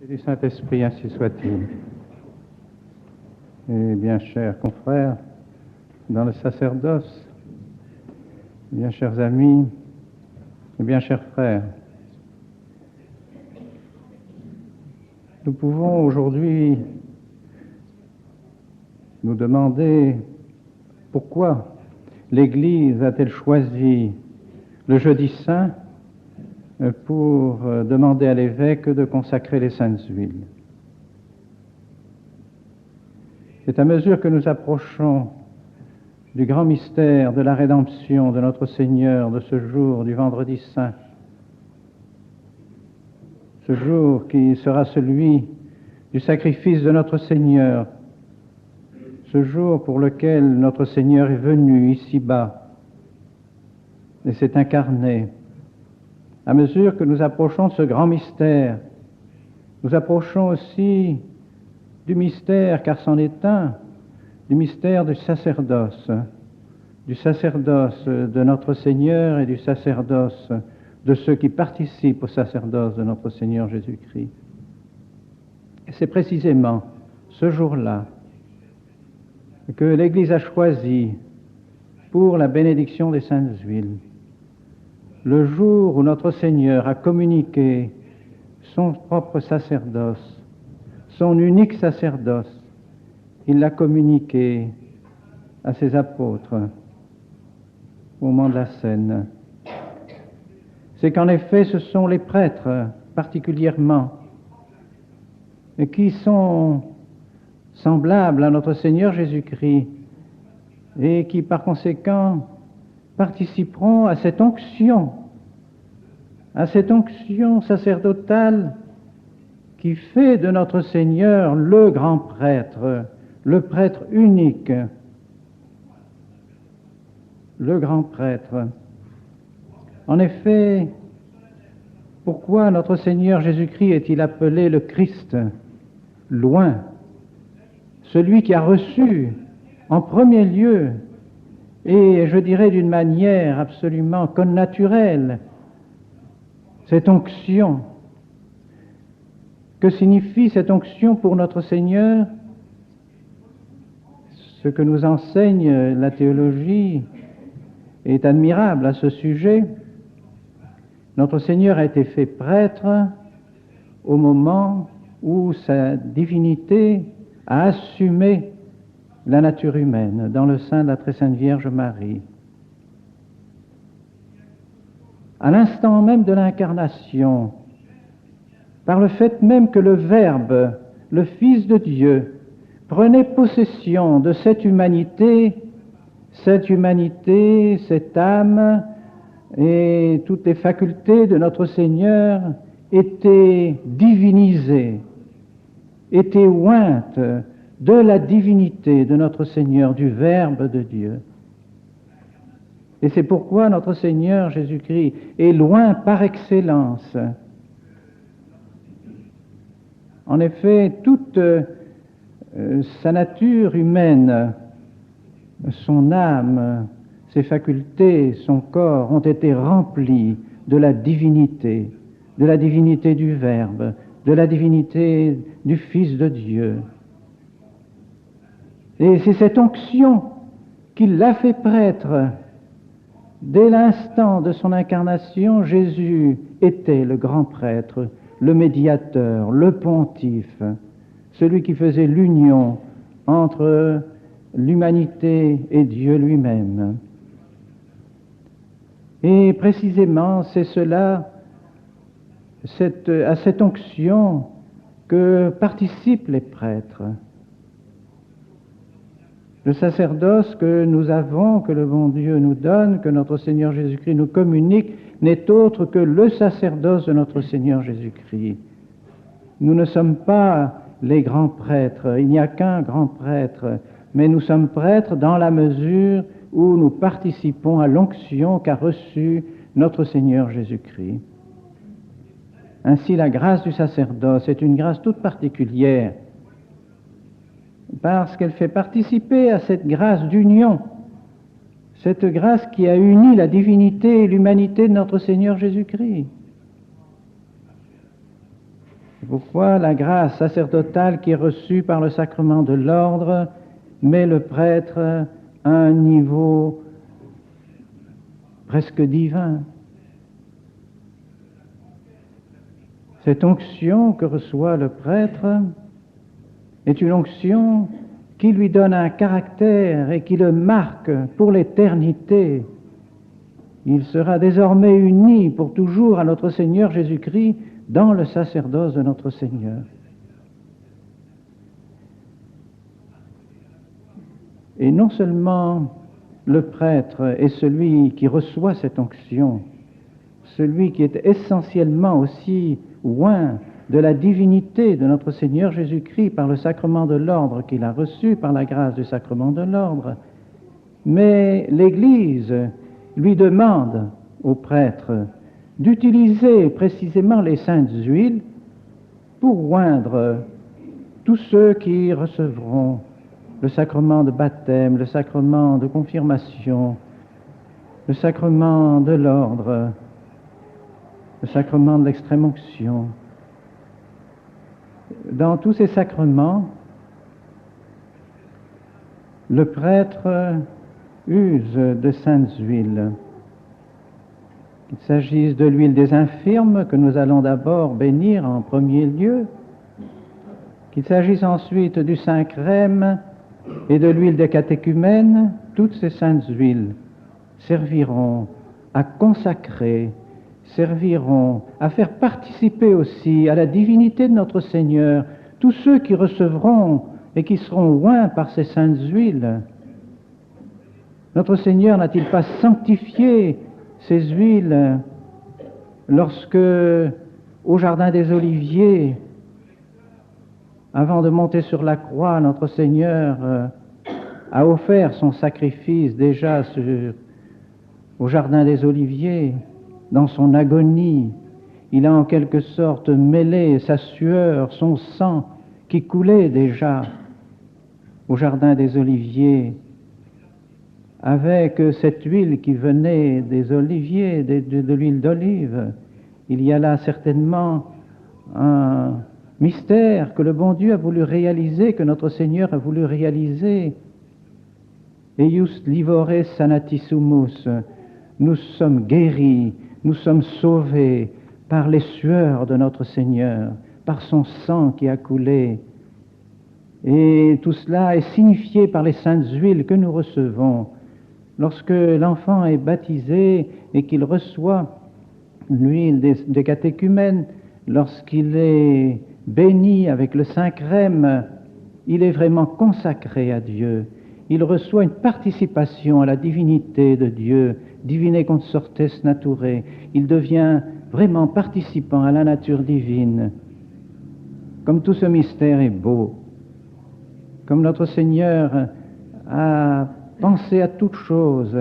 Et du Saint-Esprit, ainsi soit-il. Et bien chers confrères, dans le sacerdoce, bien chers amis, et bien chers frères, nous pouvons aujourd'hui nous demander pourquoi l'Église a-t-elle choisi le jeudi saint pour demander à l'évêque de consacrer les saintes huiles. C'est à mesure que nous approchons du grand mystère de la rédemption de notre Seigneur de ce jour du vendredi saint, ce jour qui sera celui du sacrifice de notre Seigneur, ce jour pour lequel notre Seigneur est venu ici-bas et s'est incarné. À mesure que nous approchons de ce grand mystère, nous approchons aussi du mystère, car c'en est un, du mystère du sacerdoce de notre Seigneur et du sacerdoce de ceux qui participent au sacerdoce de notre Seigneur Jésus-Christ. Et c'est précisément ce jour-là que l'Église a choisi pour la bénédiction des saintes huiles. Le jour où notre Seigneur a communiqué son propre sacerdoce, son unique sacerdoce, il l'a communiqué à ses apôtres au moment de la scène. C'est qu'en effet, ce sont les prêtres particulièrement qui sont semblables à notre Seigneur Jésus-Christ et qui par conséquent participeront à cette onction sacerdotale qui fait de notre Seigneur le grand prêtre, le prêtre unique, le grand prêtre. En effet, pourquoi notre Seigneur Jésus-Christ est-il appelé le Christ, loin, celui qui a reçu en premier lieu, et je dirais d'une manière absolument connaturelle, cette onction? Que signifie cette onction pour notre Seigneur? Ce que nous enseigne la théologie est admirable à ce sujet. Notre Seigneur a été fait prêtre au moment où sa divinité a assumé la nature humaine dans le sein de la très sainte Vierge Marie. À l'instant même de l'incarnation, par le fait même que le Verbe, le Fils de Dieu, prenait possession de cette humanité, cette âme et toutes les facultés de notre Seigneur étaient divinisées, étaient ointes de la divinité de notre Seigneur, du Verbe de Dieu. Et c'est pourquoi notre Seigneur Jésus-Christ est loin par excellence. En effet, toute sa nature humaine, son âme, ses facultés, son corps ont été remplis de la divinité du Verbe, de la divinité du Fils de Dieu. Et c'est cette onction qui l'a fait prêtre. Dès l'instant de son incarnation, Jésus était le grand prêtre, le médiateur, le pontife, celui qui faisait l'union entre l'humanité et Dieu lui-même. Et précisément, c'est cela, à cette onction que participent les prêtres. Le sacerdoce que nous avons, que le bon Dieu nous donne, que notre Seigneur Jésus-Christ nous communique, n'est autre que le sacerdoce de notre Seigneur Jésus-Christ. Nous ne sommes pas les grands prêtres, il n'y a qu'un grand prêtre, mais nous sommes prêtres dans la mesure où nous participons à l'onction qu'a reçue notre Seigneur Jésus-Christ. Ainsi, la grâce du sacerdoce est une grâce toute particulière, parce qu'elle fait participer à cette grâce d'union, cette grâce qui a uni la divinité et l'humanité de notre Seigneur Jésus-Christ. C'est pourquoi la grâce sacerdotale qui est reçue par le sacrement de l'ordre met le prêtre à un niveau presque divin. Cette onction que reçoit le prêtre est une onction qui lui donne un caractère et qui le marque pour l'éternité. Il sera désormais uni pour toujours à notre Seigneur Jésus-Christ dans le sacerdoce de notre Seigneur. Et non seulement le prêtre est celui qui reçoit cette onction, celui qui est essentiellement aussi oint de la divinité de notre Seigneur Jésus-Christ par le sacrement de l'ordre qu'il a reçu par la grâce du sacrement de l'ordre, mais l'Église lui demande au prêtre d'utiliser précisément les saintes huiles pour oindre tous ceux qui recevront le sacrement de baptême, le sacrement de confirmation, le sacrement de l'ordre, le sacrement de l'extrême-onction. Dans tous ces sacrements, le prêtre use de saintes huiles. Qu'il s'agisse de l'huile des infirmes que nous allons d'abord bénir en premier lieu, qu'il s'agisse ensuite du saint crème et de l'huile des catéchumènes, toutes ces saintes huiles serviront à consacrer, serviront à faire participer aussi à la divinité de notre Seigneur tous ceux qui recevront et qui seront oints par ces saintes huiles. Notre Seigneur n'a-t-il pas sanctifié ces huiles lorsque, au jardin des Oliviers, avant de monter sur la croix, notre Seigneur a offert son sacrifice déjà au jardin des Oliviers, dans son agonie. Il a en quelque sorte mêlé sa sueur, son sang qui coulait déjà au jardin des Oliviers, avec cette huile qui venait des oliviers, de l'huile d'olive. Il y a là certainement un mystère que le bon Dieu a voulu réaliser, que notre Seigneur a voulu réaliser. Eius livore sanatisumus, nous sommes guéris, nous sommes sauvés par les sueurs de notre Seigneur, par son sang qui a coulé. Et tout cela est signifié par les saintes huiles que nous recevons. Lorsque l'enfant est baptisé et qu'il reçoit l'huile des catéchumènes, lorsqu'il est béni avec le saint crème, il est vraiment consacré à Dieu. Il reçoit une participation à la divinité de Dieu, divine consortes naturae. Il devient vraiment participant à la nature divine. Comme tout ce mystère est beau, comme notre Seigneur a pensé à toutes choses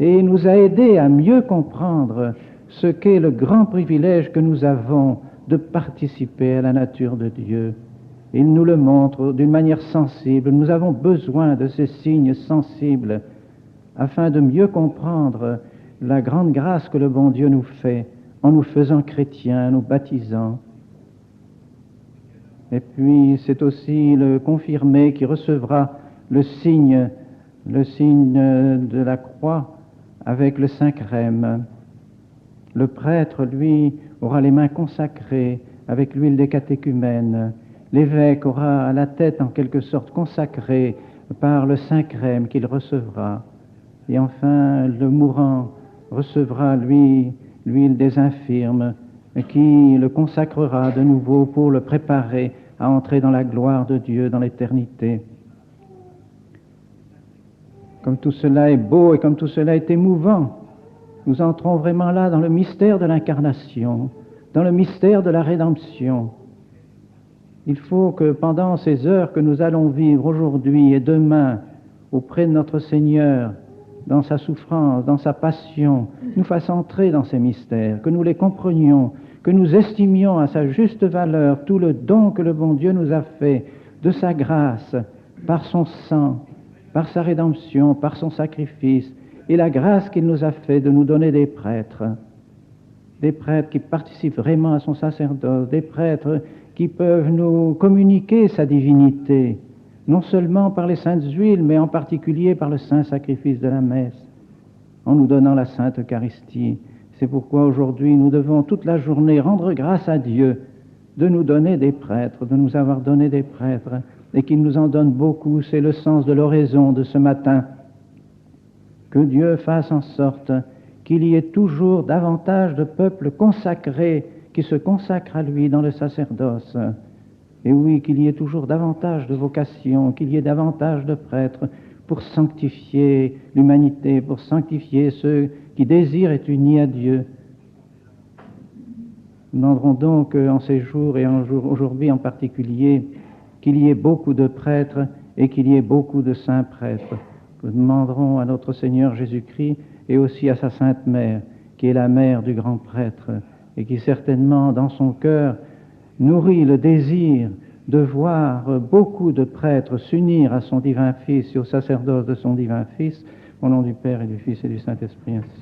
et nous a aidés à mieux comprendre ce qu'est le grand privilège que nous avons de participer à la nature de Dieu. Il nous le montre d'une manière sensible. Nous avons besoin de ces signes sensibles afin de mieux comprendre la grande grâce que le bon Dieu nous fait en nous faisant chrétiens, nous baptisant. Et puis c'est aussi le confirmé qui recevra le signe de la croix avec le saint crème. Le prêtre, lui, aura les mains consacrées avec l'huile des catéchumènes. L'évêque aura la tête en quelque sorte consacrée par le saint crème qu'il recevra. Et enfin, le mourant recevra, lui, l'huile des infirmes qui le consacrera de nouveau pour le préparer à entrer dans la gloire de Dieu, dans l'éternité. Comme tout cela est beau et comme tout cela est émouvant, nous entrons vraiment là dans le mystère de l'incarnation, dans le mystère de la rédemption. Il faut que pendant ces heures que nous allons vivre aujourd'hui et demain auprès de notre Seigneur, dans sa souffrance, dans sa passion, nous fassions entrer dans ces mystères, que nous les comprenions, que nous estimions à sa juste valeur tout le don que le bon Dieu nous a fait de sa grâce, par son sang, par sa rédemption, par son sacrifice, et la grâce qu'il nous a fait de nous donner des prêtres. des prêtres qui participent vraiment à son sacerdoce, des prêtres qui peuvent nous communiquer sa divinité, non seulement par les saintes huiles, mais en particulier par le saint sacrifice de la messe, en nous donnant la sainte Eucharistie. C'est pourquoi aujourd'hui nous devons toute la journée rendre grâce à Dieu de nous donner des prêtres, de nous avoir donné des prêtres, et qu'il nous en donne beaucoup. C'est le sens de l'oraison de ce matin. Que Dieu fasse en sorte qu'il y ait toujours davantage de peuples consacrés qui se consacrent à lui dans le sacerdoce. Et oui, qu'il y ait toujours davantage de vocations, qu'il y ait davantage de prêtres pour sanctifier l'humanité, pour sanctifier ceux qui désirent être unis à Dieu. Nous demanderons donc en ces jours et aujourd'hui en particulier qu'il y ait beaucoup de prêtres et qu'il y ait beaucoup de saints prêtres. Nous demanderons à notre Seigneur Jésus-Christ et aussi à sa Sainte Mère, qui est la mère du grand prêtre et qui certainement dans son cœur nourrit le désir de voir beaucoup de prêtres s'unir à son divin Fils et au sacerdoce de son divin Fils, au nom du Père et du Fils et du Saint-Esprit. Ainsi.